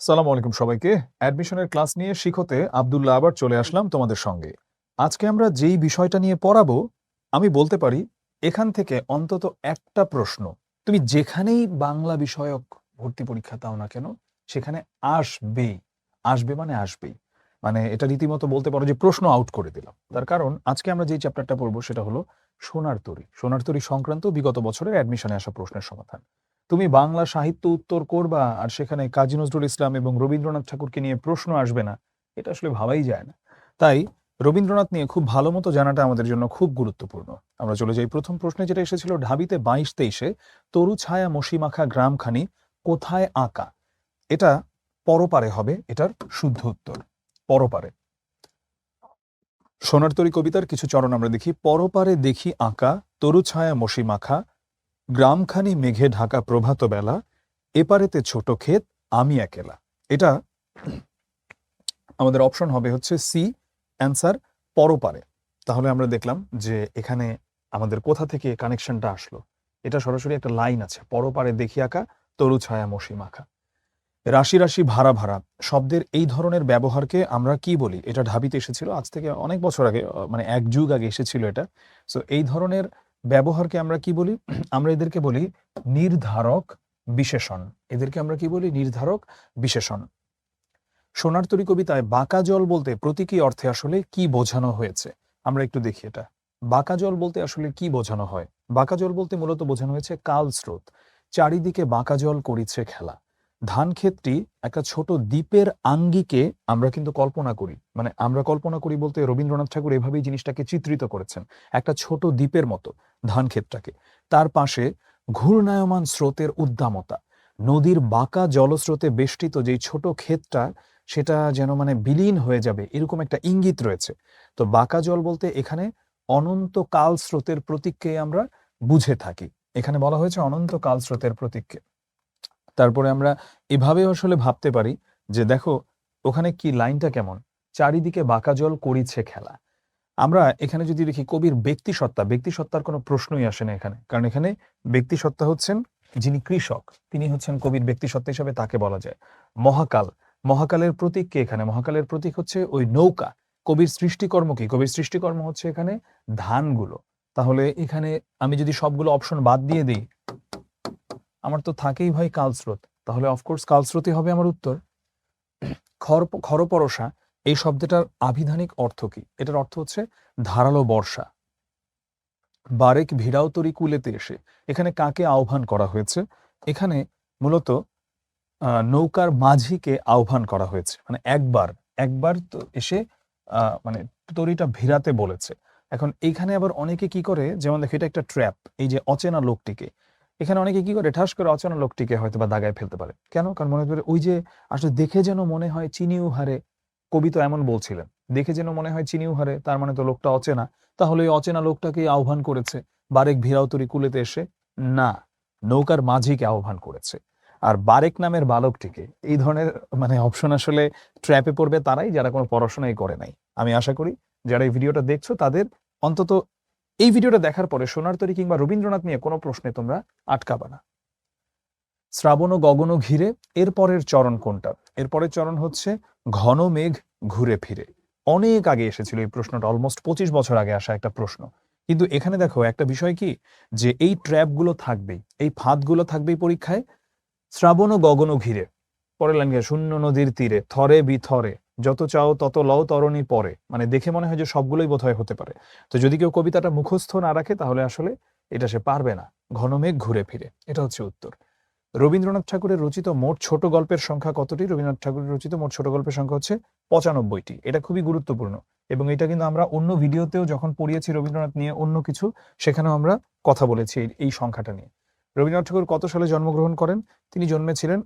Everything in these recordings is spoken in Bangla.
সালাম আলাইকুম সবাইকে। অ্যাডমিশনের ক্লাস নিয়ে শিখতে আব্দুল্লাহ আবার চলে আসলাম তোমাদের সঙ্গে। আজকে আমরা যেই বিষয়টা নিয়ে পড়াবো, আমি বলতে পারি এখান থেকে অন্তত একটা প্রশ্ন তুমি যেখানেই বাংলা বিষয়ক ভর্তি পরীক্ষা দাও না কেন সেখানে আসবেই। আসবে মানে আসবেই। মানে এটা রীতিমতো বলতে পারো যে প্রশ্ন আউট করে দিলাম। তার কারণ আজকে আমরা যেই চ্যাপ্টারটা পড়বো সেটা হলো সোনার তরী। সোনার তরী সংক্রান্ত বিগত বছরের অ্যাডমিশনে আসা প্রশ্নের সমাধান। তুমি বাংলা সাহিত্য উত্তর করবা আর সেখানে কাজী নজরুল ইসলাম এবং রবীন্দ্রনাথ ঠাকুরকে নিয়ে প্রশ্ন আসবে না, এটা আসলে ভাবাই যায় না। তাই রবীন্দ্রনাথ নিয়ে খুব ভালো মতো জানাটা আমাদের জন্য খুব গুরুত্বপূর্ণ। আমরা চলে যাই প্রথম প্রশ্নে, যেটা এসেছিল ঢাবিতে 22-23 তরু ছায়া মসিমাখা গ্রামখানি কোথায় আঁকা। এটা পরপারে হবে এটার শুদ্ধ উত্তর, পরপারে। সোনার তরী কবিতার কিছু চরণ আমরা দেখি। পরপারে দেখি আঁকা তরু ছায়া মসিমাখা গ্রামখানি মেঘে ঢাকা প্রভাত বেলা এপারেতে ছোট ক্ষেত আমি একেলা। এটা আমাদের অপশন হবে হচ্ছে সি, অ্যান্সার পরপারে। তাহলে আমরা দেখলাম যে এখানে আমাদের কোথা থেকে কানেকশনটা আসলো। এটা সরাসরি একটা লাইন আছে, পরপারে দেখি আঁকা তরু ছায়া মসি মাখা। রাশি রাশি ভাড়া ভাড়া শব্দের এই ধরনের ব্যবহারকে আমরা কি বলি? এটা ঢাবিতে এসেছিল আজ থেকে অনেক বছর আগে, মানে এক যুগ আগে এসেছিল এটা। সো এই ধরনের ব্যবহারকে আমরা কি বলি? আমরা এদেরকে বলি নির্ধারক বিশেষণ। এদেরকে আমরা কি বলি? নির্ধারক বিশেষণ। সোনার তরী কবিতায় বাঁকা জল বলতে প্রতীকী অর্থে আসলে কি বোঝানো হয়েছে? আমরা একটু দেখি এটা। বাঁকা জল বলতে আসলে কি বোঝানো হয়? বাঁকা জল বলতে মূলত বোঝানো হয়েছে কাল স্রোত, চারিদিকে বাঁকা জল করিছে খেলা। ধান ক্ষেতটি একটা ছোট দ্বীপের আঙ্গিকে আমরা কিন্তু কল্পনা করি, মানে আমরা কল্পনা করি বলতে রবীন্দ্রনাথ ঠাকুর এভাবেই জিনিসটাকে চিত্রিত করেছেন, একটা ছোট দ্বীপের মতো ধান ক্ষেতটাকে। তার পাশে ঘূর্ণায়মান স্রোতের উদ্দামতা, নদীর বাঁকা জলস্রোতে বেষ্টিত যেই ছোট ক্ষেতটা সেটা যেন মানে বিলীন হয়ে যাবে এরকম একটা ইঙ্গিত রয়েছে। তো বাঁকা জল বলতে এখানে অনন্ত কাল স্রোতের প্রতীককে আমরা বুঝে থাকি। এখানে বলা হয়েছে অনন্ত কাল স্রোতের প্রতীককে। তারপরে আমরা এভাবে আসলে ভাবতে পারি যে দেখো ওখানে কি লাইনটা কেমন, চারিদিকে বাঁকা জল করিছে খেলা। আমরা এখানে যদি দেখি কবির ব্যক্তিসত্তা, ব্যক্তিসত্তার কোনো প্রশ্নই আসে না এখানে, কারণ এখানে ব্যক্তিসত্তা হচ্ছেন যিনি কৃষক, তিনি হচ্ছেন কবির ব্যক্তিসত্তা হিসাবে তাকে বলা যায়। মহাকাল, মহাকালের প্রতীক কে এখানে? মহাকালের প্রতীক হচ্ছে ওই নৌকা। কবির সৃষ্টিকর্ম কি? কবির সৃষ্টিকর্ম হচ্ছে এখানে ধানগুলো। তাহলে এখানে আমি যদি সবগুলো অপশন বাদ দিয়ে দিই, আমার তো থাকেই ভাই কালস্রোত, তাহলে অফকোর্স কালস্রোতই হবে আমার উত্তর। খরপরশা এই শব্দটার আভিধানিক অর্থ কি? এটার অর্থ হচ্ছে ধারালো বর্ষা। বারেক ভিড়াও তরি কুলেতে এসে, এখানে কাকে আহ্বান করা হয়েছে? এখানে মূলত নৌকার মাঝিকে আহ্বান করা হয়েছে, মানে একবার একবার তো এসে মানে তরিটা ভিড়াতে বলেছে। এখন এইখানে আবার অনেকে কি করে, যেমন দেখো এটা একটা ট্র্যাপ, এই যে অচেনা লোকটিকে, এখানে অনেকে কি করে ঠাস করে অচেনা লোকটিকে হয়তো বা দাগায় ফেলতে পারে। কেন? কারণ মনে করে ওই যে আসলে দেখে যেন মনে হয় চিনি উহারে, কবি তো এমন বলছিলেন, দেখে যেন মনে হয় চিনি উহারে, তার মানে তো লোকটা অচেনা, তাহলে ওই অচেনা লোকটাকেই আহ্বান করেছে। বারেক ভিড়াও তরি কুলেতে এসে না, নৌকার মাঝিকে আহ্বান করেছে। আর বারেক নামের বালকটিকে, এই ধরনের মানে অপশন আসলে ট্র্যাপে পড়বে তারাই যারা কোনো পড়াশোনাই করে নাই। আমি আশা করি যারা এই ভিডিওটা দেখছো তাদের অন্তত এই ভিডিওটা দেখার পরে সোনার তরী কিংবা রবীন্দ্রনাথ নিয়ে কোনো প্রশ্নে তোমরা আটকাবা না। শ্রাবণ ও গগন ঘিরে, এর পরের চরণ কোনটা? এর পরের চরণ হচ্ছে ঘন মেঘ ঘুরে ফিরে। অনেক আগে এসেছিল এই প্রশ্নটা, অলমোস্ট 25 বছর আগে আসা একটা প্রশ্ন। কিন্তু এখানে দেখো একটা বিষয় কি, যে এই ট্র্যাপগুলো থাকবেই, এই ফাঁদগুলো থাকবেই পরীক্ষায়। শ্রাবণ ও গগন ঘিরে, পরের লাইন শূন্য নদীর তীরে থরে বিথরে যত চাও তত লও তরণী পরে, মানে দেখে মনে হয় যে সবগুলোই বোধহয় হতে পারে। তো যদি কেউ কবিতাটা মুখস্থ না রাখে তাহলে আসলে এটা সে পারবে না। ঘনমেঘ ঘুরে ফিরে, এটা হচ্ছে উত্তর। রবীন্দ্রনাথ ঠাকুরের রচিত মোট ছোট গল্পের সংখ্যা কতটি? রবীন্দ্রনাথ ঠাকুরের রচিত মোট ছোট গল্পের সংখ্যা হচ্ছে 95টি। এটা খুবই গুরুত্বপূর্ণ এবং এটা কিন্তু আমরা অন্য ভিডিওতেও যখন পড়িয়েছি রবীন্দ্রনাথ নিয়ে অন্য কিছু, সেখানেও আমরা কথা বলেছি এই সংখ্যাটা নিয়ে। রবীন্দ্রনাথ ঠাকুর কত সালে জন্মগ্রহণ করেন? তিনি জন্মেছিলেন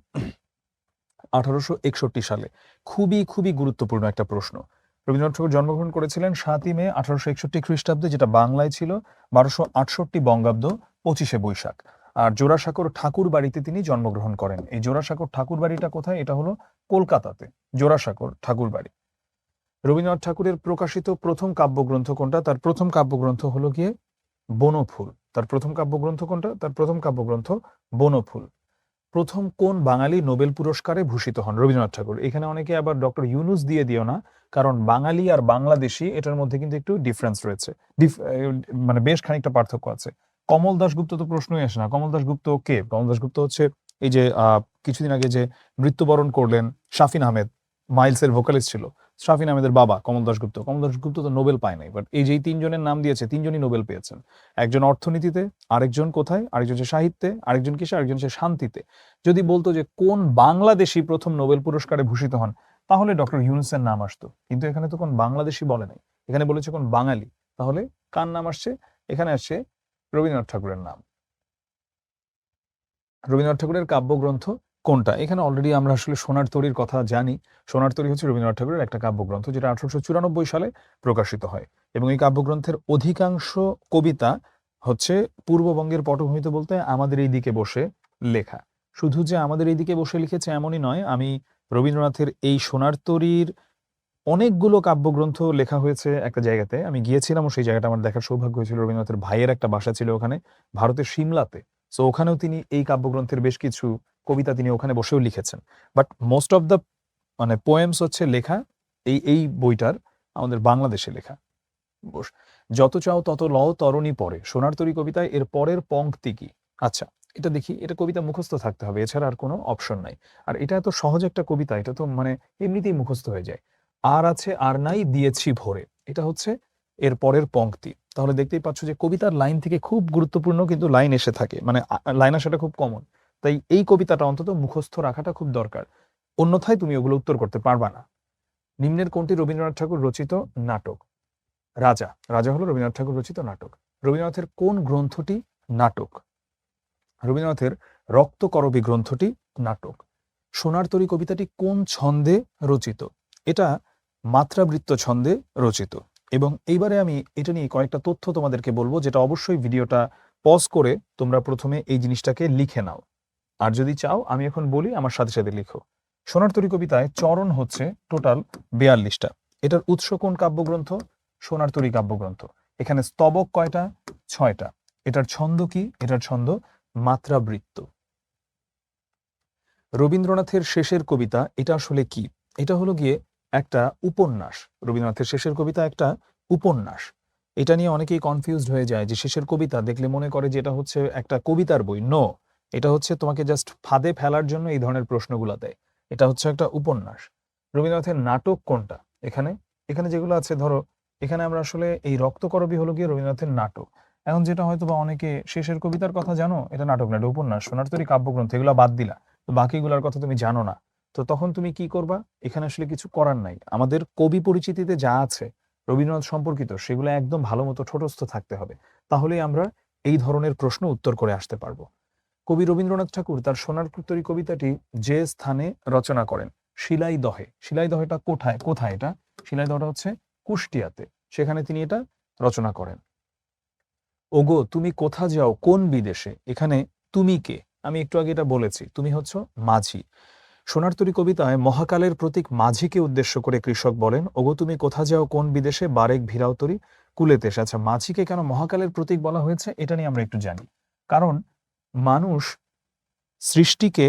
1861 সালে। খুবই খুবই গুরুত্বপূর্ণ একটা প্রশ্ন। রবীন্দ্রনাথ ঠাকুর জন্মগ্রহণ করেছিলেন 7ই মে 1861 খ্রিস্টাব্দে, যেটা বাংলায় ছিল 1268 বঙ্গাব্দ 25শে বৈশাখ। আর জোড়াসাঁকোর ঠাকুর বাড়িতে তিনি জন্মগ্রহণ করেন। এই জোড়াসাঁকোর ঠাকুর বাড়িটা কোথায়? এটা হলো কলকাতাতে, জোড়াসাঁকোর ঠাকুর বাড়ি। রবীন্দ্রনাথ ঠাকুরের প্রকাশিত প্রথম কাব্যগ্রন্থ কোনটা? তার প্রথম কাব্যগ্রন্থ হলো গিয়ে বনফুল। তার প্রথম কাব্যগ্রন্থ কোনটা? তার প্রথম কাব্যগ্রন্থ বনফুল। প্রথম কোন বাঙালি নোবেল পুরস্কারে ভূষিত হন? রবীন্দ্রনাথ ঠাকুর। এখানে অনেকে আবার ডক্টর ইউনুস দিয়ে দিও না, কারণ বাঙালি আর বাংলাদেশি এটার মধ্যে কিন্তু একটু ডিফারেন্স রয়েছে, মানে বেশ খানিকটা পার্থক্য আছে। কমল দাশগুপ্ত তো প্রশ্নই আসে না। কমল দাশগুপ্ত কে? কমল দাশগুপ্ত হচ্ছে এই যে কিছুদিন আগে যে মৃত্যুবরণ করলেন শাফিন আহমেদ, মাইলসের ভোকালিস্ট ছিল, শাফিন আহমেদের বাবা কমল দাশগুপ্ত। কমল দাশগুপ্ত তো নোবেল পায় নাই, বাট এই যে তিনজনের নাম দিয়েছে, তিনজনই নোবেল পেয়েছেন। একজন অর্থনীতিতে, আরেকজন কোথায়, আরেকজন হচ্ছে সাহিত্যে, আরেকজন কিসে, আরেকজন হচ্ছে শান্তিতে। যদি বলতো যে কোন বাংলাদেশি প্রথম নোবেল পুরস্কারে ভূষিত হন, তাহলে ডক্টর ইউনুসের নাম আসতো, কিন্তু এখানে তো কোন বাংলাদেশি বলে নাই, এখানে বলেছে কোন বাঙালি। তাহলে কার নাম আসছে? এখানে আসছে রবীন্দ্রনাথ ঠাকুরের নাম। রবীন্দ্রনাথ ঠাকুরের কাব্যগ্রন্থ কোনটা? এখানে অলরেডি আমরা আসলে সোনার তরীর কথা জানি। সোনার তরী হচ্ছে রবীন্দ্রনাথ ঠাকুরের একটা কাব্যগ্রন্থ, যেটা 1894 সালে প্রকাশিত হয়, এবং এই কাব্যগ্রন্থের অধিকাংশ কবিতা হচ্ছে পূর্ববঙ্গের পটভূমিতে বলতে আমাদের এই দিকে বসে লেখা। শুধু যে আমাদের এই দিকে বসে লিখেছে এমনই নয়, আমি রবীন্দ্রনাথের এই সোনার তরীর অনেকগুলো কাব্যগ্রন্থ লেখা হয়েছে একটা জায়গাতে আমি গিয়েছিলাম, ও সেই জায়গাটা আমার দেখার সৌভাগ্য হয়েছিল। রবীন্দ্রনাথের ভাইয়ের একটা বাসা ছিল ওখানে, ভারতের সিমলাতে। সো ওখানেও তিনি এই কাব্যগ্রন্থের বেশ কিছু কবিতা তিনি ওখানে বসেও লিখেছেন। বাট মোস্ট অফ দ্য মানে পোয়েমস হচ্ছে লেখা এই বইটার আমাদের বাংলাদেশে লেখা। যত চাও তত লও তরণী পরে, সোনার তরী কবিতায় এর পরের পংক্তি কি? আচ্ছা, এটা দেখি, এটা কবিতা মুখস্থ থাকতে হবে, এছাড়া আর কোনো অপশন নাই। আর এটা এত সহজ একটা কবিতা, এটা তো মানে এমনিতেই মুখস্থ হয়ে যায়। আর আছে আর নাই দিয়েছি ভরে, এটা হচ্ছে এর পরের পংক্তি। তাহলে দেখতেই পাচ্ছ যে কবিতার লাইন থেকে খুব গুরুত্বপূর্ণ কিন্তু লাইন এসে থাকে, মানে লাইন আসাটা খুব কমন। তাই এই কবিতাটা অন্তত মুখস্থ রাখাটা খুব দরকার, অন্যথায় তুমি ওগুলো উত্তর করতে পারবা না। নিম্নের কোনটি রবীন্দ্রনাথ ঠাকুর রচিত নাটক? রাজা। রাজা হলো রবীন্দ্রনাথ ঠাকুর রচিত নাটক। রবীন্দ্রনাথের কোন গ্রন্থটি নাটক? রবীন্দ্রনাথের রক্তকরবী গ্রন্থটি নাটক। সোনার তরী কবিতাটি কোন ছন্দে রচিত? এটা মাত্রাবৃত্ত ছন্দে রচিত। এবং এইবারে আমি এটা নিয়ে কয়েকটা তথ্য তোমাদেরকে বলবো, যেটা অবশ্যই ভিডিওটা পজ করে তোমরা প্রথমে এই জিনিসটাকে লিখে নাও, আর যদি চাও আমি এখন বলি আমার সাথে সাথে লিখো। সোনার তরী কবিতায় চরণ হচ্ছে টোটাল 42টা। এটার উৎস কোন কাব্যগ্রন্থ? সোনার তরী কাব্যগ্রন্থ। এখানে স্তবক কয়টা? 6টা। এটার ছন্দ কি? এটার ছন্দ মাত্রাবৃত্ত। রবীন্দ্রনাথের শেষের কবিতা এটা আসলে কি? এটা হলো গিয়ে একটা উপন্যাস। রবীন্দ্রনাথের শেষের কবিতা একটা উপন্যাস। এটা নিয়ে অনেকেই কনফিউজড হয়ে যায় যে শেষের কবিতা দেখলে মনে করে যে এটা হচ্ছে একটা কবিতার বই। নো, এটা হচ্ছে তোমাকে জাস্ট ফাঁদে ফেলার জন্য এই ধরনের প্রশ্নগুলো দেয়। এটা হচ্ছে একটা উপন্যাস। রবীন্দ্রনাথের নাটক কোনটা? এখানে এখানে যেগুলো আছে, ধরো এখানে আমরা আসলে এই রক্তকরবী হলো গিয়ে রবীন্দ্রনাথের নাটক। এখন যেটা হয়তো বা অনেকে শেষের কবিতার কথা জানো, এটা নাটক না, এটা উপন্যাস। সোনার তরী কাব্যগ্রন্থ, এগুলো বাদ দিলা, তো বাকিগুলোর কথা তুমি জানো না। তো তখন তুমি কি করবা? এখানে আসলে কিছু করার নাই। আমাদের কবি পরিচিতিতে যা আছে রবীন্দ্রনাথ সম্পর্কিত, সেগুলো একদম ভালো মতো ঠোঁটস্থ থাকতে হবে, তাহলেই আমরা এই ধরনের প্রশ্ন উত্তর করে আসতে পারবো। কবি রবীন্দ্রনাথ ঠাকুর তার সোনার তরী কবিতাটি যে স্থানে রচনা করেন, শিলাইদহে। শিলাইদহটা কোথায়? কোথায় এটা? শিলাইদহটা হচ্ছে কুষ্টিয়াতে, সেখানে তিনি এটা রচনা করেন। ওগো তুমি কোথা যাও কোন বিদেশে, এখানে তুমি কে? আমি একটু আগে এটা বলেছি, তুমি হচ্ছ মাঝি। সোনার তরী কবিতায় মহাকালের প্রতীক মাঝিকে উদ্দেশ্য করে কৃষক বলেন, ওগো তুমি কোথা যাও কোন বিদেশে, বারেক ভিড়াও তরী কুলেতে এসে। আচ্ছা, মাঝিকে কেন মহাকালের প্রতীক বলা হয়েছে এটা নিয়ে আমরা একটু জানি। কারণ মানুষ সৃষ্টিকে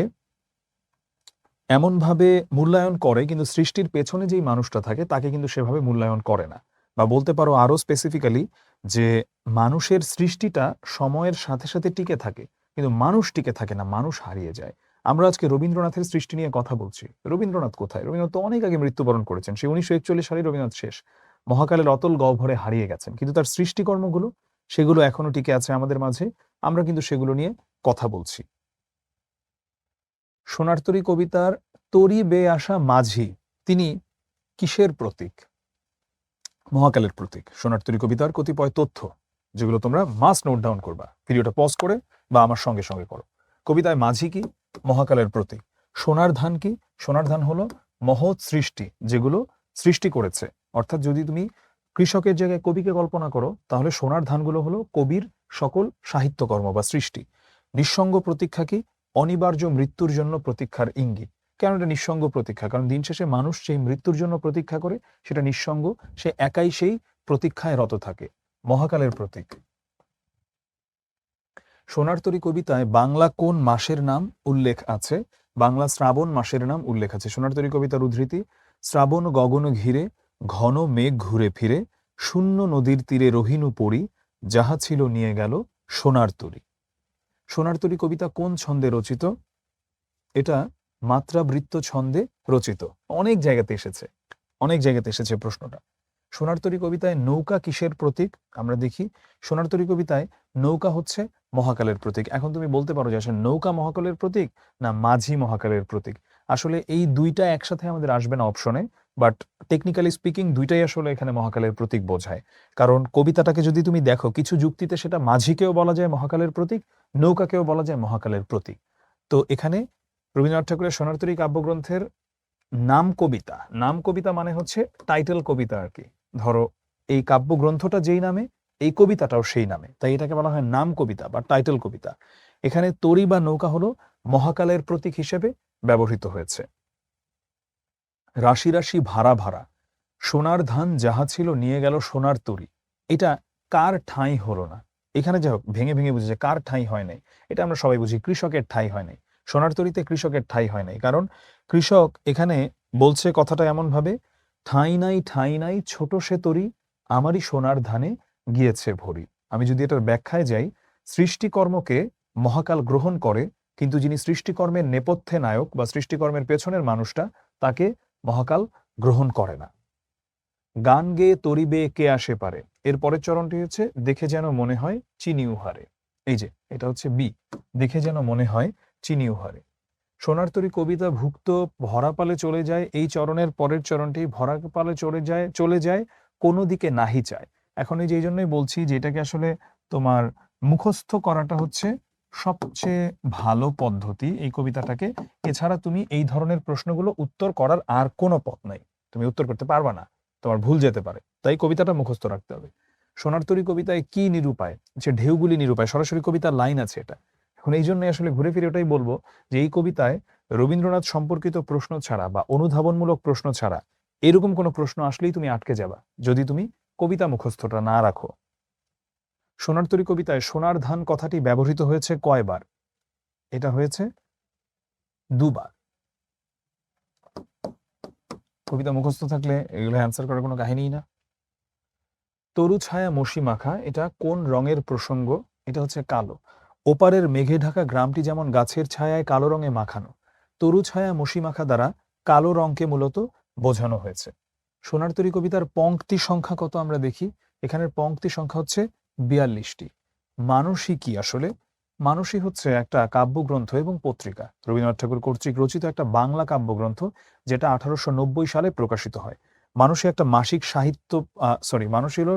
এমনভাবে মূল্যায়ন করে, কিন্তু সৃষ্টির পেছনে যেই মানুষটা থাকে তাকে কিন্তু সেভাবে মূল্যায়ন করে না। বা বলতে পারো আরো স্পেসিফিক্যালি যে মানুষের সৃষ্টিটা সময়ের সাথে সাথে টিকে থাকে, কিন্তু মানুষ টিকে থাকে না, মানুষ হারিয়ে যায়। আমরা আজকে রবীন্দ্রনাথের সৃষ্টি নিয়ে কথা বলছি। রবীন্দ্রনাথ কোথায়? রবীন্দ্রনাথ তো অনেক আগে মৃত্যুবরণ করেছেন, সেই 1941 সালে রবীন্দ্রনাথ শেষ, মহাকালের অতল গহ্বরে হারিয়ে গেছেন, কিন্তু তার সৃষ্টিকর্মগুলো সেগুলো এখনো টিকে আছে আমাদের মাঝে। আমরা কিন্তু সেগুলো নিয়ে কথা বলছি। সোনার তরী কবিতার তরী বেয়ে আসা মাঝি, তিনি কিসের প্রতীক? মহাকালের প্রতীক। সোনার তরী কবিতার কতিপয় তথ্য যেগুলো তোমরা মাস্ট নোট ডাউন করবা, ভিডিওটা পজ করে বা আমার সঙ্গে সঙ্গে করো। কবিতায় মাঝি কি? মহাকালের প্রতীক। সোনার ধান কি? সোনার ধান হলো মহৎ সৃষ্টি, যেগুলো সৃষ্টি করেছে। অর্থাৎ যদি তুমি কৃষকের জায়গায় কবিকে কল্পনা করো, তাহলে সোনার ধানগুলো হলো কবির সকল সাহিত্যকর্ম বা সৃষ্টি। নিঃসঙ্গ প্রতীক্ষা কি? অনিবার্য মৃত্যুর জন্য প্রতীক্ষার ইঙ্গিত। কেন এটা নিঃসঙ্গ প্রতীক্ষা? কারণ দিন শেষে মানুষ সেই মৃত্যুর জন্য প্রতীক্ষা করে, সেটা নিঃসঙ্গ, সে একাই সেই প্রতীক্ষায় রত থাকে। মহাকালের প্রতীক। সোনার তরী কবিতায় বাংলা কোন মাসের নাম উল্লেখ আছে? বাংলা শ্রাবণ মাসের নাম উল্লেখ আছে। সোনার তরী কবিতার উদ্ধৃতি: শ্রাবণ গগন ঘিরে ঘন মেঘ ঘুরে ফিরে, শূন্য নদীর তীরে রহিনু পড়ি, যাহা ছিল নিয়ে গেল সোনার তরী। সোনার তরী কবিতা কোন ছন্দে রচিত? এটা মাত্রাবৃত্ত ছন্দে রচিত। অনেক জায়গাতে এসেছে, অনেক জায়গাতে এসেছে প্রশ্নটা। সোনার তরী কবিতায় নৌকা কিসের প্রতীক? আমরা দেখি সোনার তরী কবিতায় নৌকা হচ্ছে মহাকালের প্রতীক। এখন তুমি বলতে পারো যে আসলে নৌকা মহাকালের প্রতীক না মাঝি মহাকালের প্রতীক। আসলে এই দুইটা একসাথে আমাদের আসবে না অপশনে, বাট টেকনিক্যালি স্পিকিং দুইটাই আসলে এখানে মহাকালের প্রতীক বোঝায়। কারণ কবিতাটাকে যদি তুমি দেখো, কিছু যুক্তিতে সেটা মাঝিকেও বলা যায় মহাকালের প্রতীক, নৌকাকেও বলা যায় মহাকালের প্রতীক। তো এখানে রবীন্দ্রনাথ ঠাকুরের সোনার তরী কাব্যগ্রন্থের নাম কবিতা, নাম কবিতা মানে হচ্ছে টাইটেল কবিতা আর কি। ধরো এই কাব্যগ্রন্থটা যেই নামে, এই কবিতাটাও সেই নামে, তাই এটাকে বলা হয় নাম কবিতা বা টাইটেল কবিতা। এখানে তরী বা নৌকা হলো মহাকালের প্রতীক হিসেবে ব্যবহৃত হয়েছে। রাশি রাশি ভাড়া ভাড়া, সোনার ধান যাহা ছিল নিয়ে গেল সোনার তরী, এটা কার ঠাঁই হলো না? এখানে যাই হোক ভেঙে ভেঙে বুঝেছে কার ঠাঁই হয় নাই, এটা আমরা সবাই বুঝি কৃষকের ঠাঁই হয় নাই। সোনার তরীতে কৃষকের ঠাঁই হয় নাই, কারণ কৃষক এখানে বলছে কথাটা এমন ভাবে, ঠাঁই নাই ছোট সে তরী, আমারই সোনার ধানে গিয়েছে ভরি। আমি যদি এটার ব্যাখ্যায় যাই, সৃষ্টিকর্মকে মহাকাল গ্রহণ করে, কিন্তু যিনি সৃষ্টিকর্মের নেপথ্যে নায়ক বা সৃষ্টিকর্মের পেছনের মানুষটা, তাকে মহাকাল গ্রহণ করে না। গান গেয়ে তরিবে কে আসে পারে, এর পরের চরণটি হচ্ছে দেখে যেন মনে হয় চিনি উহারে। এই যে এটা হচ্ছে বি, দেখে যেন মনে হয় চিনি উহারে। সোনার তরী কবিতা ভুক্ত ভরাপালে চলে যায়, এই চরণের পরের চরণটি ভরাপালে চলে যায় কোনো দিকে নাহি চায়। এখন এই যে এই জন্যই বলছি যে এটাকে আসলে তোমার মুখস্থ করাটা হচ্ছে সবচেয়ে ভালো পদ্ধতি এই কবিতাটাকে। এছাড়া তুমি এই ধরনের প্রশ্নগুলো উত্তর করার আর কোনো পথ নাই, তুমি উত্তর করতে পারবা না, তোমার ভুল যেতে পারে, তাই কবিতাটা মুখস্থ রাখতে হবে। সোনার তরী কবিতায় কি নিরূপায়? যে ঢেউগুলি নিরূপায়, সরাসরি কবিতার লাইন আছে এটা। এখন এই জন্যই আসলে ঘুরে ফিরে ওটাই বলবো যে এই কবিতায় রবীন্দ্রনাথ সম্পর্কিত প্রশ্ন ছাড়া বা অনুধাবনমূলক প্রশ্ন ছাড়া এরকম কোনো প্রশ্ন আসলেই তুমি আটকে যাবা যদি তুমি কবিতা মুখস্থটা না রাখো। সোনার তরী কবিতায় সোনার ধান কথাটি ব্যবহৃত হয়েছে কয়বার? এটা হয়েছে 2 বার। কবিতা মুখস্থ থাকলে এগুলো অ্যান্সার করার কোনো কাহিনীই না। তরু ছায়া মসি মাখা, এটা কোন রঙের প্রসঙ্গ? এটা হচ্ছে কালো। ওপারের মেঘে ঢাকা গ্রামটি যেমন গাছের ছায়ায় কালো রঙে মাখানো, তরু ছায়া মসি মাখা দ্বারা কালো রঙকে মূলত বোঝানো হয়েছে। সোনার তরী কবিতার পংক্তি সংখ্যা কত আমরা দেখি, এখানের পংক্তি সংখ্যা হচ্ছে 42টি। মানসী কি আসলে? মানসী হচ্ছে একটা কাব্যগ্রন্থ এবং পত্রিকা, রবীন্দ্রনাথ ঠাকুর কর্তৃক রচিত একটা বাংলা কাব্যগ্রন্থ, যেটা 1890 সালে প্রকাশিত হয়। মানসী একটা মাসিক সাহিত্য, মানসী হলো,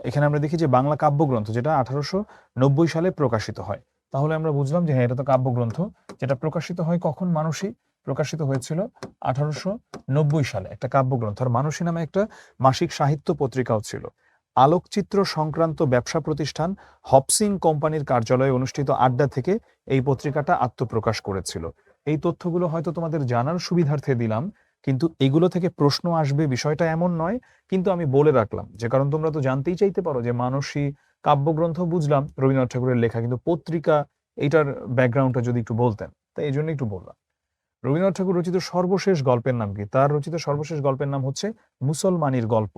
এখানে আমরা দেখি যে বাংলা কাব্যগ্রন্থ যেটা 1890 সালে প্রকাশিত হয়। তাহলে আমরা বুঝলাম যে হ্যাঁ, এটা তো কাব্যগ্রন্থ, যেটা প্রকাশিত হয় কখন? মানসী প্রকাশিত হয়েছিল 1890 সালে, একটা কাব্যগ্রন্থ। আর মানসী নামে একটা মাসিক সাহিত্য পত্রিকাও ছিল। আলোকচিত্র সংক্রান্ত ব্যবসা প্রতিষ্ঠান হপসিং কোম্পানির কার্যালয়ে অনুষ্ঠিত আড্ডা থেকে এই পত্রিকাটা আত্মপ্রকাশ করেছিল। এই তথ্যগুলো হয়তো তোমাদের জানার সুবিধার্থে দিলাম, কিন্তু এগুলো থেকে প্রশ্ন আসবে বিষয়টা এমন নয়। কিন্তু আমি বলে রাখলাম যে কারণ তোমরা তো জানতেই চাইতে পারো যে মানসী কাব্যগ্রন্থ বুঝলাম রবীন্দ্রনাথ ঠাকুরের লেখা, কিন্তু পত্রিকা এইটার ব্যাকগ্রাউন্ডটা যদি একটু বলতেন, তাই এই জন্য একটু বললাম। রবীন্দ্রনাথ ঠাকুর রচিত সর্বশেষ গল্পের নাম কি? তার রচিত সর্বশেষ গল্পের নাম হচ্ছে মুসলমানির গল্প।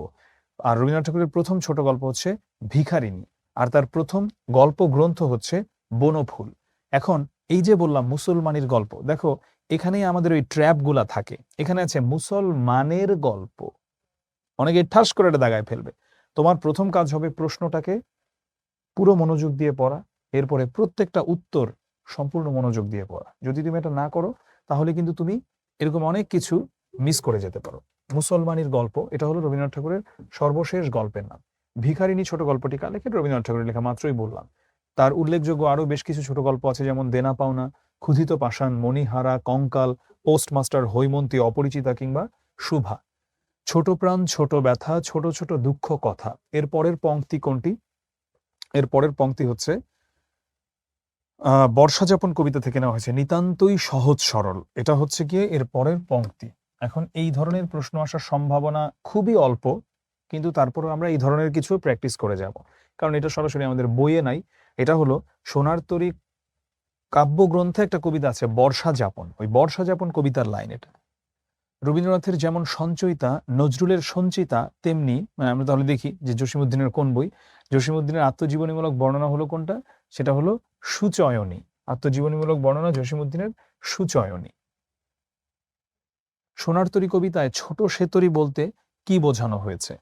আর রবীন্দ্রনাথ ঠাকুরের প্রথম ছোট গল্প হচ্ছে ভিখারিনী, আর তার প্রথম গল্প গ্রন্থ হচ্ছে বনফুল। এখন এই যে বললাম মুসলমানির গল্প, দেখো এখানেই আমাদের ওই ট্র্যাপ গুলা থাকে। এখানে আছে মুসলমানের গল্প, অনেকে ঠাস করে এটা দাগায় ফেলবে। তোমার প্রথম কাজ হবে প্রশ্নটাকে পুরো মনোযোগ দিয়ে পড়া, এরপরে প্রত্যেকটা উত্তর সম্পূর্ণ মনোযোগ দিয়ে পড়া। যদি তুমি এটা না করো তাহলে কিন্তু তুমি এরকম অনেক কিছু মিস করে যেতে পারো। মুসলমানির গল্প, এটা হলো রবীন্দ্রনাথ ঠাকুরের সর্বশেষ গল্পের নাম। ভিখারিনী ছোট গল্পটি কার লেখা? রবীন্দ্রনাথ ঠাকুরের লেখা, মাত্রই বললাম। তার উল্লেখযোগ্য আরো বেশ কিছু ছোট গল্প আছে, যেমন দেনা পাওনা, ক্ষুধিত পাষাণ, মণিহারা, কঙ্কাল, পোস্টমাস্টার হৈমন্তী, অপরিচিতা কিংবা শুভা। ছোট প্রাণ, ছোট ব্যথা, ছোট ছোট দুঃখ কথা। এর পরের পংক্তি কোনটি? এর পরের পংক্তি হচ্ছে বর্ষাযাপন কবিতা থেকে নেওয়া হয়েছে, নিতান্তই সহজ সরল। এটা হচ্ছে গিয়ে এর পরের পংক্তি। এখন এই ধরনের প্রশ্ন আসার সম্ভাবনা খুবই অল্প, কিন্তু তারপরে আমরা এই ধরনের কিছু প্র্যাকটিস করে যাব, কারণ এটা সরাসরি আমাদের বইয়ে নাই। এটা হলো সোনার তরী কাব্যগ্রন্থে একটা কবিতা আছে বর্ষা যাপন, ওই বর্ষা যাপন কবিতার লাইন এটা। রবীন্দ্রনাথের যেমন সঞ্চয়িতা, নজরুলের সঞ্চিতা, তেমনি আমরা তাহলে দেখি যে জসীমউদ্দিনের কোন বই, জসীমউদ্দিনের আত্মজীবনীমূলক বর্ণনা হলো কোনটা, সেটা হলো সুচয়নী। আত্মজীবনীমূলক বর্ণনা জসীমউদ্দিনের সুচয়নী। সোনার তরী কবিতায় ছোট সেতরি বলতে কি বোঝানো হয়েছে?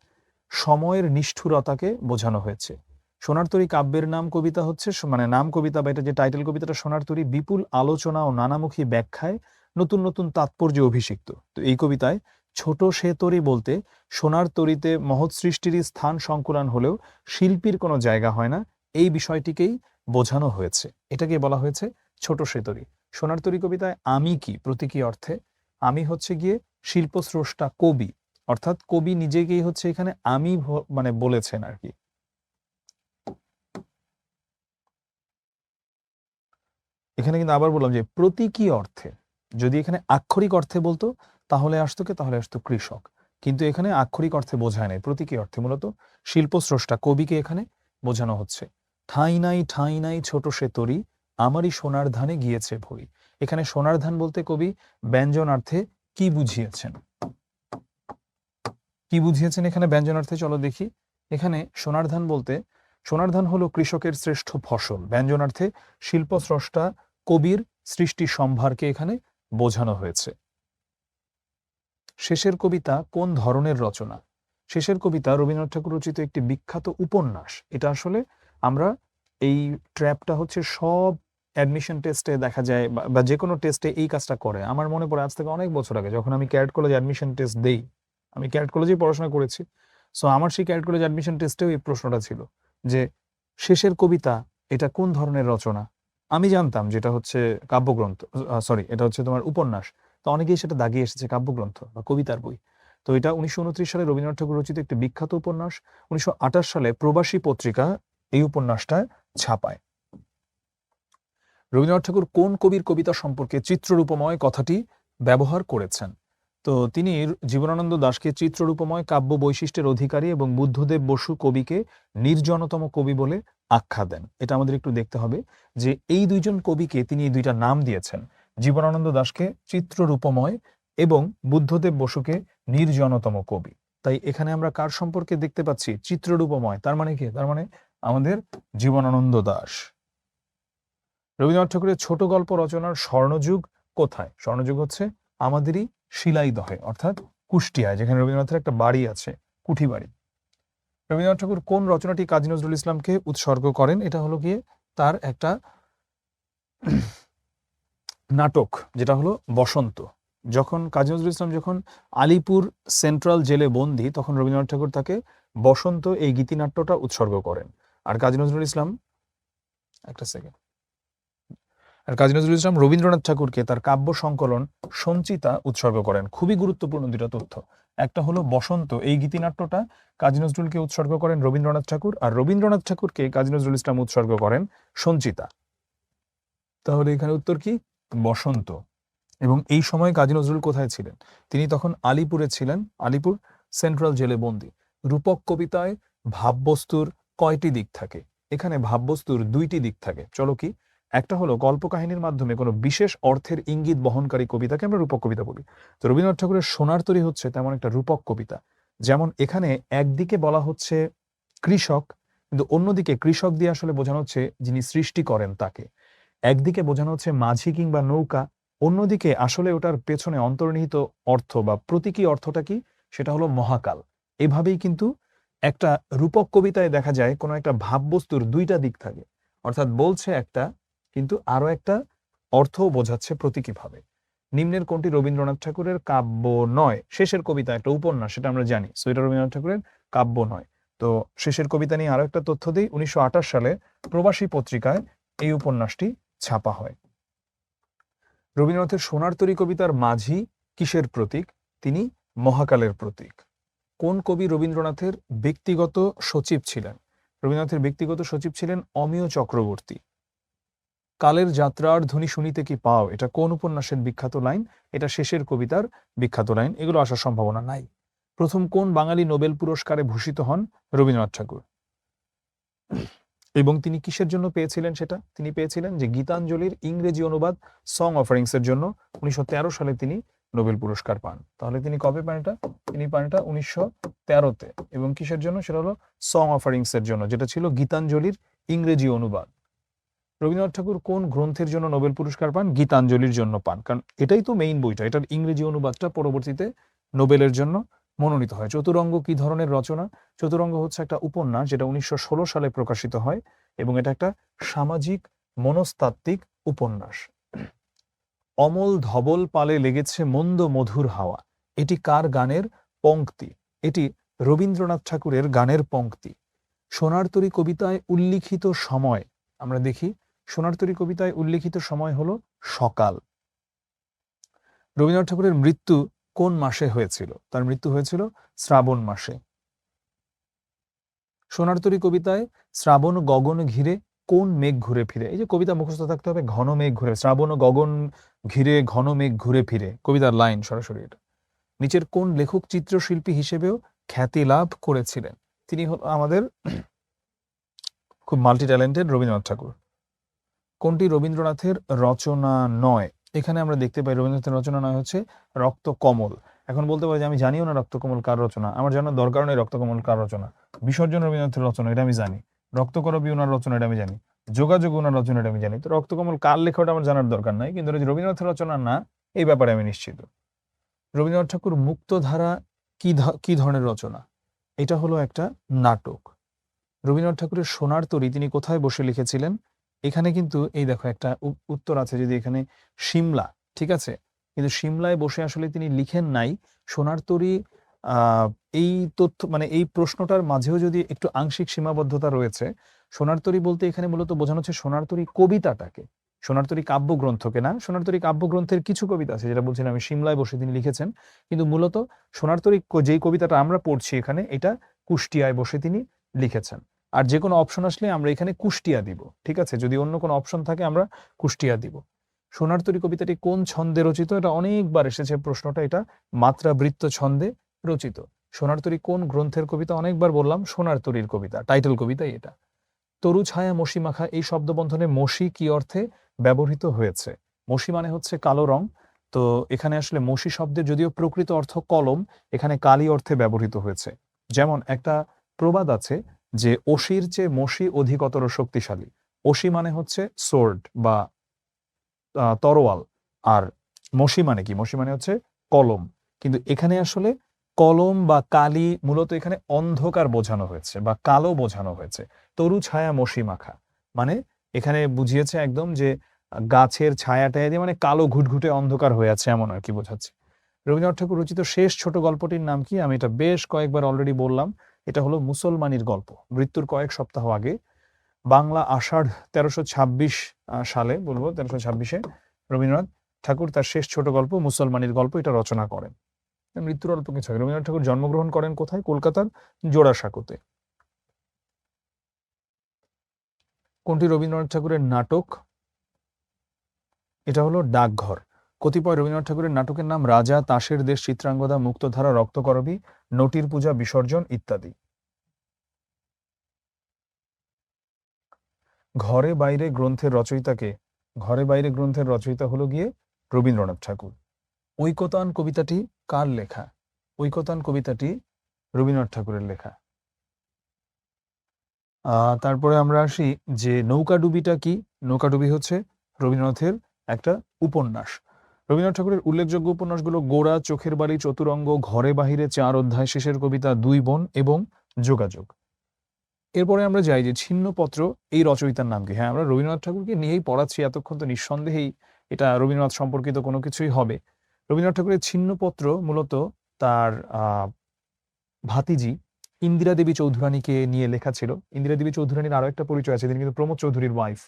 সময়ের নিষ্ঠুরতাকে বোঝানো হয়েছে। সোনার তরী কাব্যের নাম কবিতা হচ্ছে নাম কবিতা বা এটা যে টাইটেল কবিতাটা সোনার তরী, বিপুল আলোচনা ও নানামুখী ব্যাখ্যায় নতুন নতুন তাৎপর্য অভিষিক্ত। তো এই কবিতায় ছোট সেতরি বলতে সোনার তরীতে মহৎ সৃষ্টিরই স্থান সংকুলান হলেও শিল্পীর কোনো জায়গা হয় না, এই বিষয়টিকেই বোঝানো হয়েছে। এটাকে বলা হয়েছে ছোট সেতরি। সোনার তরী কবিতায় আমি কি প্রতীকী অর্থে, আমি হচ্ছে গিয়ে শিল্পস্রষ্টা কবি, অর্থাৎ কবি নিজেকেই হচ্ছে এখানে আমি বলেছেন আর কি। এখানে কিন্তু আবার বললাম যে প্রতীকী অর্থে, যদি এখানে আক্ষরিক অর্থে বলতো তাহলে আসতো কৃষক, কিন্তু এখানে আক্ষরিক অর্থে বোঝায় নাই, প্রতীকী অর্থে মূলত শিল্পস্রষ্টা কবিকে এখানে বোঝানো হচ্ছে। ঠাঁই নাই ছোট সে তরি, আমারই সোনার ধানে গিয়েছে ভরি। এখানে সোনার ধান বলতে কবি ব্যঞ্জনার্থে কি বুঝিয়েছেন, এখানে ব্যঞ্জনার্থে? চলো দেখি। এখানে সোনার ধান বলতে, সোনার ধান হলো কৃষকের শ্রেষ্ঠ ফসল, ব্যঞ্জনার্থে শিল্পস্রষ্টা কবির সৃষ্টি সম্ভারকে এখানে বোঝানো হয়েছে। শেষের কবিতা কোন ধরনের রচনা? শেষের কবিতা রবীন্দ্রনাথ ঠাকুর রচিত একটি বিখ্যাত উপন্যাস। এটা আসলে আমরা এই ট্র্যাপটা হচ্ছে সব অ্যাডমিশন টেস্টে দেখা যায় বা যে কোনো টেস্টে এই কাজটা করে। আমার মনে পড়ে আজ থেকে অনেক বছর আগে যখন আমি ক্যারেট কলেজে অ্যাডমিশন টেস্ট দেই, আমি ক্যারেট কলেজেই পড়াশোনা করেছি, সো আমার সেই ক্যারেট কলেজ অ্যাডমিশন টেস্টেও এই প্রশ্নটা ছিল যে শেষের কবিতা এটা কোন ধরনের রচনা। আমি জানতাম যেটা হচ্ছে কাব্যগ্রন্থ, এটা হচ্ছে তোমার উপন্যাস, তো অনেকেই সেটা দাগিয়ে এসেছে কাব্যগ্রন্থ বা কবিতার বই। তো এটা 1929 সালে রবীন্দ্রনাথ ঠাকুর রচিত একটি বিখ্যাত উপন্যাস। 1928 সালে প্রবাসী পত্রিকা এই উপন্যাসটা ছাপায়। রবীন্দ্রনাথ ঠাকুর কোন কবির কবিতা সম্পর্কে চিত্ররূপময় কথাটি ব্যবহার করেছেন? তো তিনি জীবনানন্দ দাশকে চিত্ররূপময় কাব্য বৈশিষ্ট্যের অধিকারী এবং বুদ্ধদেব বসু কবিকে নির্জনতম কবি বলে আখ্যা দেন। এটা আমাদের একটু দেখতে হবে যে এই দুইজন কবিকে তিনি এই দুইটা নাম দিয়েছেন, জীবনানন্দ দাশকে চিত্ররূপময় এবং বুদ্ধদেব বসুকে নির্জনতম কবি। তাই এখানে আমরা কার সম্পর্কে দেখতে পাচ্ছি চিত্ররূপময়, তার মানে কি, তার মানে আমাদের জীবনানন্দ দাশ। রবীন্দ্রনাথ ঠাকুরের ছোট গল্প রচনার স্বর্ণযুগ কোথায়? স্বর্ণযুগ হচ্ছে আমাদেরই শিলাইদহে, অর্থাৎ কুষ্টিয়ায়, যেখানে রবীন্দ্রনাথের একটা বাড়ি আছে, কুঠি বাড়ি। রবীন্দ্রনাথ ঠাকুর কোন রচনাটি কাজী নজরুল ইসলামকে উৎসর্গ করেন? এটা হলো গিয়ে তার একটা নাটক, যেটা হলো বসন্ত। যখন কাজী নজরুল ইসলাম যখন আলিপুর সেন্ট্রাল জেলে বন্দী, তখন রবীন্দ্রনাথ ঠাকুর তাকে বসন্ত এই গীতিনাট্যটা উৎসর্গ করেন। আর কাজী নজরুল ইসলাম রবীন্দ্রনাথ ঠাকুরকে তার কাব্য সংকলন সঞ্চিতা উৎসর্গ করেন। খুবই গুরুত্বপূর্ণ দুটো তথ্য। একটা হলো বসন্ত এই গীতিনাট্যটা কাজী নজরুলকে উৎসর্গ করেন রবীন্দ্রনাথ ঠাকুর, আর রবীন্দ্রনাথ ঠাকুরকে কাজী নজরুল ইসলাম উৎসর্গ করেন সঞ্চিতা। তাহলে এখানে উত্তর কি? বসন্ত। এবং এই সময় কাজী নজরুল কোথায় ছিলেন? তিনি তখন আলিপুরে ছিলেন, আলিপুর সেন্ট্রাল জেলে বন্দী। রূপক কবিতায় ভাববস্তুর কয়টি দিক থাকে? এখানে ভাববস্তুর দুইটি দিক থাকে। চলো কি, একটা হলো কল্পকাহিনীর মাধ্যমে কোনো বিশেষ অর্থের ইঙ্গিত বহনকারী কবিতাকে আমরা রূপক কবিতা বলি। তো রবীন্দ্রনাথ ঠাকুরের সোনার তরী হচ্ছে তেমন একটা রূপক কবিতা। যেমন এখানে একদিকে বলা হচ্ছে কৃষক, কিন্তু অন্যদিকে কৃষক দিয়ে আসলে বোঝানো হচ্ছে যিনি সৃষ্টি করেন তাকে। একদিকে বোঝানো হচ্ছে মাঝি কিংবা নৌকা, অন্যদিকে আসলে ওটার পেছনে অন্তর্নিহিত অর্থ বা প্রতীকী অর্থটা কি, সেটা হলো মহাকাল। এভাবেই কিন্তু একটা রূপক কবিতায় দেখা যায় কোনো একটা ভাববস্তুর দুইটা দিক থাকে, অর্থাৎ বলছে একটা কিন্তু আরো একটা অর্থও বোঝাচ্ছে প্রতীকীভাবে। নিম্নের কোনটি রবীন্দ্রনাথ ঠাকুরের কাব্য নয়? শেষের কবিতা একটা উপন্যাস, সেটা আমরা জানি, সো এটা রবীন্দ্রনাথ ঠাকুরের কাব্য নয়। তো শেষের কবিতা নিয়ে আরো একটা তথ্য দিই। 1928 সালে প্রবাসী পত্রিকায় এই উপন্যাসটি ছাপা হয়। রবীন্দ্রনাথের সোনার তরী কবিতার মাঝি কিসের প্রতীক? তিনি মহাকালের প্রতীক। কোন কবি রবীন্দ্রনাথের ব্যক্তিগত সচিব ছিলেন? রবীন্দ্রনাথের ব্যক্তিগত সচিব ছিলেন অমিয় চক্রবর্তী। কালের যাত্রার ধ্বনি শুনিতে কি পাও, এটা কোন উপন্যাসের বিখ্যাত লাইন? এটা শেষের কবিতার বিখ্যাত লাইন। এগুলো আসার সম্ভাবনা নাই। প্রথম কোন বাঙালি নোবেল পুরস্কারে ভূষিত হন রবীন্দ্রনাথ ঠাকুর? এবং তিনি কিসের জন্য পেয়েছিলেন সেটা? তিনি পেয়েছিলেন যে গীতাঞ্জলির ইংরেজি অনুবাদ সং অফারিংস এর জন্য 1913 সালে তিনি নোবেল পুরস্কার পান। তাহলে তিনি কবে পান এটা? তিনি পান এটা 1913-তে। এবং কিসের জন্য? সেটা হলো সং অফারিংস এর জন্য, যেটা ছিল গীতাঞ্জলির ইংরেজি অনুবাদ। রবীন্দ্রনাথ ঠাকুর কোন গ্রন্থের জন্য নোবেল পুরস্কার পান? গীতাঞ্জলির জন্য পান, কারণ এটাই তো মেইন বইটা, এটার ইংরেজি অনুবাদটা পরবর্তীতে নোবেলের জন্য মনোনীত হয়। চতুরঙ্গ কি ধরনের রচনা? চতুরঙ্গ হচ্ছে একটা উপন্যাস যেটা 1916 সালে প্রকাশিত হয় এবং এটা একটা সামাজিক মনস্তাত্ত্বিক উপন্যাস। অমল ধবল পালে লেগেছে মন্দ মধুর হাওয়া, এটি কার গানের পংক্তি? এটি রবীন্দ্রনাথ ঠাকুরের গানের পংক্তি। সোনার তরী কবিতায় উল্লিখিত সময় আমরা দেখি, সোনার তরী কবিতায় উল্লিখিত সময় হলো সকাল। রবীন্দ্রনাথ ঠাকুরের মৃত্যু কোন মাসে হয়েছিল? তার মৃত্যু হয়েছিল শ্রাবণ মাসে। সোনার তরী কবিতায় শ্রাবণ গগন ঘিরে কোন মেঘ ঘুরে ফিরে? এই যে কবিতা মুখস্থ থাকতে হবে, ঘন মেঘ ঘুরে, শ্রাবণ গগন ঘিরে ঘন মেঘ ঘুরে ফিরে, কবিতার লাইন সরাসরি এটা। নিচের কোন লেখক চিত্রশিল্পী হিসেবেও খ্যাতি লাভ করেছিলেন? তিনি হল আমাদের খুব মাল্টি ট্যালেন্টেড রবীন্দ্রনাথ ঠাকুর। কোনটি রবীন্দ্রনাথের রচনা নয়? এখানে আমরা দেখতে পাই রবীন্দ্রনাথের রচনা নয় হচ্ছে রক্তকমল। এখন বলতে পারি যে আমি জানিও না রক্তকমল কার রচনা, আমার জানার দরকার নেই রক্তকমল কার রচনা। বিসর্জন রবীন্দ্রনাথের রচনা, এটা আমি জানি। রক্তকরবী ওনার রচনা, এটা আমি জানি। যোগাযোগ ওনার রচনা, এটা আমি জানি। তো রক্তকমল কার লেখাটা আমার জানার দরকার নাই, কিন্তু রবীন্দ্রনাথের রচনা না, এই ব্যাপারে আমি নিশ্চিত। রবীন্দ্রনাথ ঠাকুর মুক্তধারা কি ধরনের রচনা? এটা হলো একটা নাটক। রবীন্দ্রনাথ ঠাকুরের সোনার তরী তিনি কোথায় বসে লিখেছিলেন? এখানে কিন্তু এই দেখো একটা উত্তর আছে, যদি এখানে সিমলা, ঠিক আছে, কিন্তু সিমলায় বসে আসলে তিনি লিখেন নাই। সোনার তরী এই তথ্য মানে এই প্রশ্নটার মাঝেও যদি একটু আংশিক সীমাবদ্ধতা রয়েছে। সোনার তরী বলতে এখানে মূলত বোঝানো হচ্ছে সোনার তরী কবিতাটাকে, সোনার তরী কাব্যগ্রন্থকে না। সোনার তরী কাব্যগ্রন্থের কিছু কবিতা আছে যেটা বলছিলাম আমি, সিমলায় বসে তিনি লিখেছেন, কিন্তু মূলত সোনার তরী যেই কবিতাটা আমরা পড়ছি এখানে, এটা কুষ্টিয়ায় বসে তিনি লিখেছেন। আর যে কোনো অপশন আসলে আমরা এখানে কুষ্টিয়া দিব, ঠিক আছে, যদি অন্য কোনো অপশন থাকে আমরা কুষ্টিয়া দিব। সোনার তরী কবিতাটি কোন ছন্দে রচিত? এটা অনেকবার এসেছে প্রশ্নটা, এটা মাত্রাবৃত্ত ছন্দে রচিত। সোনার তরী কোন গ্রন্থের কবিতা? অনেকবার বললাম সোনার তরীর কবিতা, টাইটেল কবিতাই এটা। তরু ছায়া মসি মাখা, এই শব্দবন্ধনে মসি কি অর্থে ব্যবহৃত হয়েছে? মসি মানে হচ্ছে কালো রং, তো এখানে আসলে মসি শব্দের যদিও প্রকৃত অর্থ কলম, এখানে কালি অর্থে ব্যবহৃত হয়েছে। যেমন একটা প্রবাদ আছে যে অসির চেয়ে মসি অধিকতর শক্তিশালী। অসি মানে হচ্ছে সোর্ড বা তরোয়াল, আর মসি মানে কি? মসি মানে হচ্ছে কলম। কিন্তু এখানে আসলে কলম বা কালি মূলত এখানে অন্ধকার বোঝানো হয়েছে বা কালো বোঝানো হয়েছে। তরু ছায়া মসি মাখা মানে এখানে বুঝিয়েছে একদম যে গাছের ছায়াটায় দিয়ে মানে কালো ঘুটঘুটে অন্ধকার হয়ে আছে, এমন আর কি বোঝাচ্ছে। রবীন্দ্রনাথ ঠাকুর রচিত শেষ ছোট গল্পটির নাম কি? আমি এটা বেশ কয়েকবার অলরেডি বললাম, এটা হলো মুসলমানির গল্প। মৃত্যুর কয়েক সপ্তাহ আগে বাংলা আষাঢ় 1326 সালে, বলবো 1326-এ রবীন্দ্রনাথ ঠাকুর তার শেষ ছোট গল্প মুসলমানির গল্প এটা রচনা করেন। মৃত্যুর অল্প কিছু আগে। রবীন্দ্রনাথ ঠাকুর জন্মগ্রহণ করেন কোথায়? কলকাতার জোড়াসাঁকোতে। কোনটি রবীন্দ্রনাথ ঠাকুরের নাটক? এটা হলো ডাকঘর। কতিপয় রবীন্দ্রনাথ ঠাকুরের নাটকের নাম রাজা, তাসের দেশ, চিত্রাঙ্গদা, মুক্তধারা, রক্তকরবী, নটির পূজা, বিসর্জন ইত্যাদি। ঘরে বাইরে গ্রন্থের রচয়িতাকে? ঘরে বাইরে গ্রন্থের রচয়িতা হলো গিয়ে রবীন্দ্রনাথ ঠাকুর। ঐকতান কবিতাটি কার লেখা? ঐকতান কবিতাটি রবীন্দ্রনাথ ঠাকুরের লেখা। তারপরে আমরা আসি যে নৌকাডুবিটা কি? নৌকাডুবি হচ্ছে রবীন্দ্রনাথের একটা উপন্যাস। রবীন্দ্রনাথ ঠাকুরের উল্লেখযোগ্য উপন্যাসগুলো গোরা, চোখের বাড়ি, চতুরঙ্গ, ঘরে বাহিরে, 4 অধ্যায়, শেষের কবিতা, 2 বোন এবং যোগাযোগ। এরপরে আমরা যাই যে ছিন্নপত্র, এই রচয়িতার নাম কি? হ্যাঁ, আমরা রবীন্দ্রনাথ ঠাকুরকে নিয়েই পড়াচ্ছি এতক্ষণ, তো নিঃসন্দেহেই এটা রবীন্দ্রনাথ সম্পর্কিত কোনো কিছুই হবে। রবীন্দ্রনাথ ঠাকুরের ছিন্নপত্র মূলত তার ভাতিজি ইন্দিরা দেবী চৌধুরানীকে নিয়ে লেখা ছিল। ইন্দিরা দেবী চৌধুরানীর আরো একটা পরিচয় আছে, তিনি কিন্তু প্রমোদ চৌধুরীর ওয়াইফ,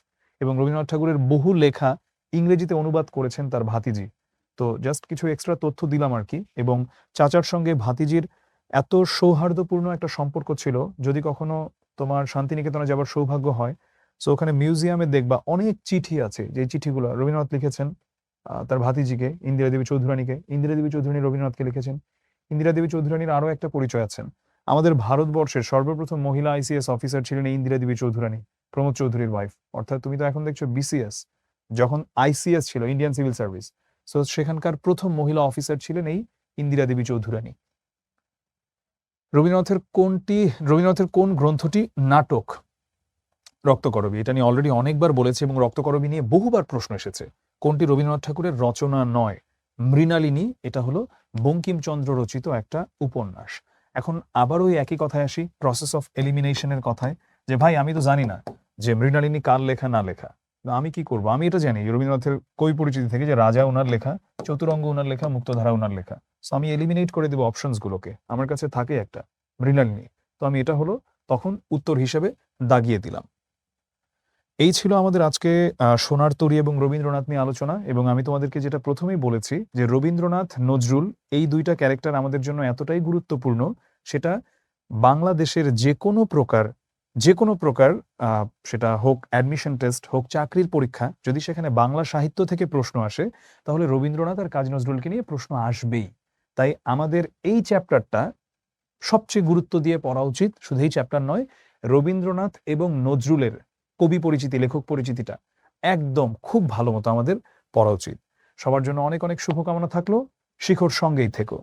এবং রবীন্দ্রনাথ ঠাকুরের বহু লেখা ইংরেজিতে অনুবাদ করেছেন তার ভাতিজি। তো জাস্ট কিছু এক্সট্রা তথ্য দিলাম আর কি। এবং চাচার সঙ্গে ভাতিজির এত সৌহার্দ্যপূর্ণ একটা সম্পর্ক ছিল, যদি কখনো তোমার শান্তিনিকেতনে যাবার সৌভাগ্য হয়, সো ওখানে মিউজিয়ামে দেখবা অনেক চিঠি আছে, যে চিঠিগুলো রবীন্দ্রনাথ লিখেছেন তার ভাতিজিকে, ইন্দিরা দেবী চৌধুরানীকে। ইন্দিরা দেবী চৌধুরানী রবীন্দ্রনাথকে লিখেছেন। ইন্দিরা দেবী চৌধুরানীর আরো একটা পরিচয় আছেন, আমাদের ভারতবর্ষের সর্বপ্রথম মহিলা ICS অফিসার ছিলেন ইন্দিরা দেবী চৌধুরানী। প্রমোদ চৌধুরীর ওয়াইফ। অর্থাৎ তুমি তো এখন দেখছো বিসিএস, যখন আইসিএস ছিল ইন্ডিয়ান সিভিল সার্ভিস, সো সেখানকার প্রথম মহিলা অফিসার ছিলেন এই ইন্দিরা দেবী চৌধুরানী। রবীন্দ্রনাথের কোন গ্রন্থটি নাটক? রক্তকরবী। এটা নিয়ে অলরেডি অনেকবার বলেছি এবং রক্তকরবী নিয়ে বহুবার প্রশ্ন এসেছে। কোনটি রবীন্দ্রনাথ ঠাকুরের রচনা নয়? মৃণালিনী, এটা হলো বঙ্কিমচন্দ্র রচিত একটা উপন্যাস। এখন আবার ওই একই কথায় আসি, প্রসেস অফ এলিমিনেশনের কথায়, যে ভাই আমি তো জানি না যে মৃণালিনী কার লেখা না লেখা, আমি কি করব? আমি এটা জানি রবীন্দ্রনাথের কই পরিচিতি থেকে যে রাজা ওনার লেখা, চতুরঙ্গ ওনার লেখা, মুক্তধারা ওনার লেখা। সো আমি এলিমিনেট করে দেবো অপশনস গুলোকে, আমার কাছে থাকে একটা মৃণালিনী, তো আমি এটা হলো তখন উত্তর হিসেবে দাগিয়ে দিলাম। এই ছিল আমাদের আজকে সোনার তরী এবং রবীন্দ্রনাথ নিয়ে আলোচনা। এবং আমি তোমাদেরকে যেটা প্রথমেই বলেছি যে রবীন্দ্রনাথ, নজরুল, এই দুইটা ক্যারেক্টার আমাদের জন্য এতটাই গুরুত্বপূর্ণ, সেটা বাংলাদেশের যে কোনো প্রকার সেটা হোক অ্যাডমিশন টেস্ট, হোক চাকরির পরীক্ষা, যদি সেখানে বাংলা সাহিত্য থেকে প্রশ্ন আসে, তাহলে রবীন্দ্রনাথ আর কাজী নজরুলকে নিয়ে প্রশ্ন আসবেই। তাই আমাদের এই চ্যাপ্টারটা সবচেয়ে গুরুত্ব দিয়ে পড়া উচিত। শুধু এই চ্যাপ্টার নয়, রবীন্দ্রনাথ এবং নজরুলের কবি পরিচিতি, লেখক পরিচিতিটা একদম খুব ভালো মতো আমাদের পড়া উচিত। সবার জন্য অনেক অনেক শুভকামনা থাকলো। শিখর সঙ্গেই থেকো।